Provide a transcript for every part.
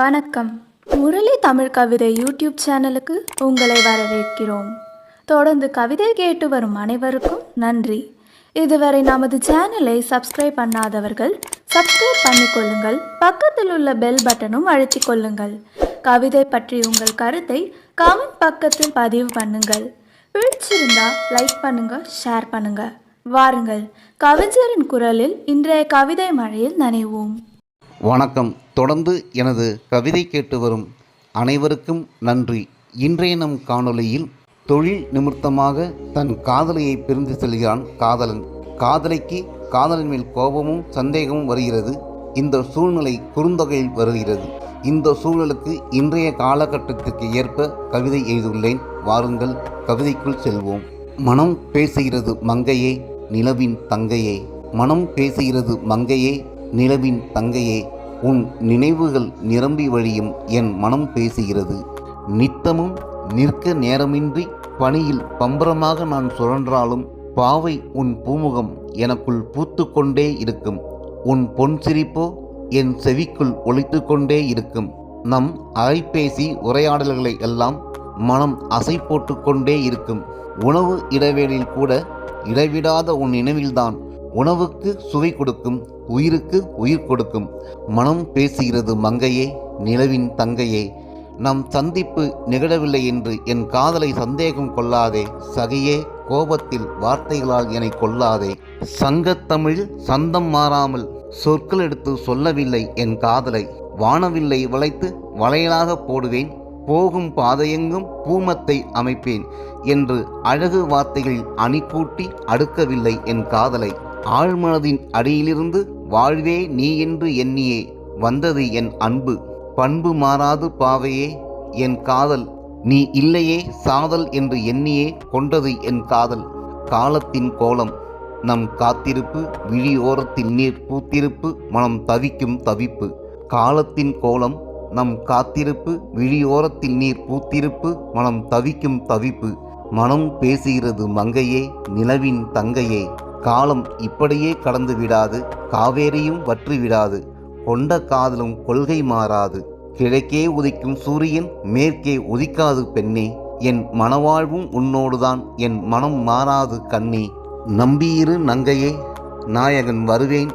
வணக்கம். முரளி தமிழ் கவிதை யூடியூப் சேனலுக்கு உங்களை வரவேற்கிறோம். தொடர்ந்து கவிதை கேட்டு வரும் அனைவருக்கும் நன்றி. இதுவரை நமது சேனலை சப்ஸ்கிரைப் பண்ணாதவர்கள் சப்ஸ்கிரைப் பண்ணிக்கொள்ளுங்கள். பக்கத்தில் உள்ள பெல் பட்டனும் அழுத்திக் கொள்ளுங்கள். கவிதை பற்றி உங்கள் கருத்தை கமெண்ட் பக்கத்தில் பதிவு பண்ணுங்கள். பிடிச்சிருந்தா லைக் பண்ணுங்க, ஷேர் பண்ணுங்க. வாருங்கள், கவிஞரின் குரலில் இன்றைய கவிதை மழையில் நனைவோம். வணக்கம். தொடர்ந்து எனது கவிதை கேட்டு வரும் அனைவருக்கும் நன்றி. இன்றைய நம் காணொளியில் தொழில் நிமித்தமாக தன் காதலியை பிரிந்து செல்கிறான் காதலன். காதலிக்கு காதலன் மேல் கோபமும் சந்தேகமும் வருகிறது. இந்த சூழ்நிலை குறுந்தொகையில் வருகிறது. இந்த சூழலுக்கு இன்றைய காலகட்டத்திற்கு ஏற்ப கவிதை எழுதியுள்ளேன். வாருங்கள், கவிதைக்குள் செல்வோம். மனம் பேசுகிறது மங்கையே, நிலவின் தங்கையே. மனம் பேசுகிறது மங்கையே, நிலவின் தங்கையே. உன் நினைவுகள் நிரம்பி வழியும் என் மனம் பேசுகிறது. நித்தமும் நிற்க நேரமின்றி பணியில் பம்பரமாக நான் சுழன்றாலும் பாவை உன் பூமுகம் எனக்குள் பூத்து கொண்டே இருக்கும். உன் பொன் சிரிப்போ என் செவிக்குள் ஒலித்து கொண்டே இருக்கும். நம் அலைபேசி உரையாடல்களை எல்லாம் மனம் அசை போட்டு கொண்டே இருக்கும். உணவு இடைவேளையில் கூட இடைவிடாத உன் நினைவில்தான் உணவுக்கு சுவை கொடுக்கும், உயிருக்கு உயிர் கொடுக்கும். மனம் பேசுகிறது மங்கையே, நிலவின் தங்கையே. நம் சந்திப்பு நிகழவில்லை என்று என் காதலை சந்தேகம் கொள்ளாதே. சகையே, கோபத்தில் வார்த்தைகளால் என்னை கொள்ளாதே. சங்கத்தமிழில் சந்தம் மாறாமல் சொற்கள் எடுத்து சொல்லவில்லை என் காதலை. வானவில்லை வளைத்து வளையலாக போடுவேன், போகும் பாதையெங்கும் பூமத்தை அமைப்பேன் என்று அழகு வார்த்தைகளில் அணிகூட்டி அடுக்கவில்லை என் காதலை. ஆழ்மனதின் அடியிலிருந்து வாழ்வே நீ என்று எண்ணியே வந்தது என் அன்பு. பண்பு மாறாது பாவையே என் காதல், நீ இல்லையே சாதல் என்று எண்ணியே கொண்டது என் காதல். காலத்தின் கோலம் நம் காத்திருப்பு, விழி ஓரத்தில் நீர் பூத்திருப்பு, மனம் தவிக்கும் தவிப்பு. காலத்தின் கோலம் நம் காத்திருப்பு, விழியோரத்தில் நீர் பூத்திருப்பு, மனம் தவிக்கும் தவிப்பு. மனம் பேசுகிறது மங்கையே, நிலவின் தங்கையே. காலம் இப்படியே கடந்து விடாது, காவேரியும் வற்றி விடாது. கொண்ட காதலும் கொள்கை மாறாது. கிழக்கே உதிக்கும் சூரியன் மேற்கே உதிக்காது பெண்ணே. என் மனவாழ்வும் உன்னோடுதான், என் மனம் மாறாது கண்ணே. நம்பியிரு நங்கையே, நாயகன் வருவேன்,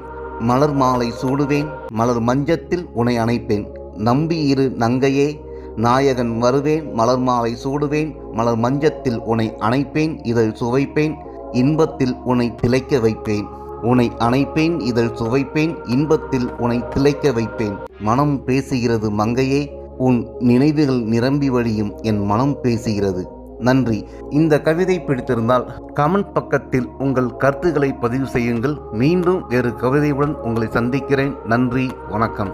மலர் மாலை சூடுவேன், மலர் மஞ்சத்தில் உனை அணைப்பேன். நம்பி இரு நங்கையே, நாயகன் வருவேன், மலர் மாலை சூடுவேன், மலர் மஞ்சத்தில் உனை அணைப்பேன், இதழ் சுவைப்பேன், இன்பத்தில் உனை திளைக்க வைப்பேன். உனை அணைப்பேன், இதழ் சுவைப்பேன், இன்பத்தில் உனை திளைக்க வைப்பேன். மனம் பேசுகிறது மங்கையே, உன் நினைவுகள் நிரம்பி வழியும் என் மனம் பேசுகிறது. நன்றி. இந்த கவிதை பிடித்திருந்தால் கமெண்ட் பக்கத்தில் உங்கள் கருத்துக்களை பதிவு செய்யுங்கள். மீண்டும் வேறு கவிதையுடன் உங்களை சந்திக்கிறேன். நன்றி, வணக்கம்.